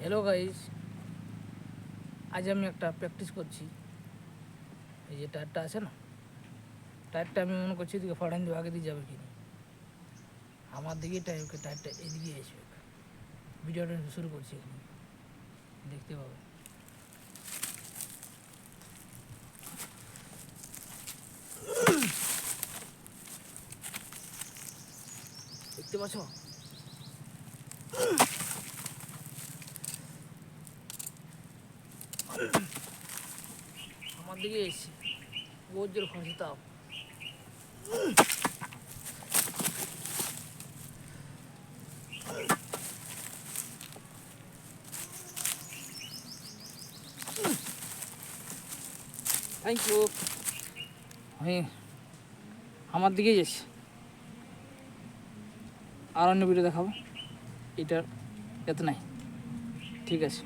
Hello guys, আজ আমি একটা প্র্যাকটিস করছি। এই যে টায়ারটা আছে না, টায়ারটা আমি মনে করছি এদিকে ফাটান দিয়ে আগে দিয়ে যাবে কিনা, আমার দিকে টায়ারটা এদিকে আসবে। ভিডিওটা শুরু করছি, এখানে দেখতে পাবে। দেখতে পাচ্ছ? আমার দিকে এসছে, বহুত জোর ফাঁসি তাপ। Thank you. আমি আমার দিকেই যাচ্ছি, আর অন্য ভিডিও দেখাবো, এটার এত নাই, ঠিক আছে।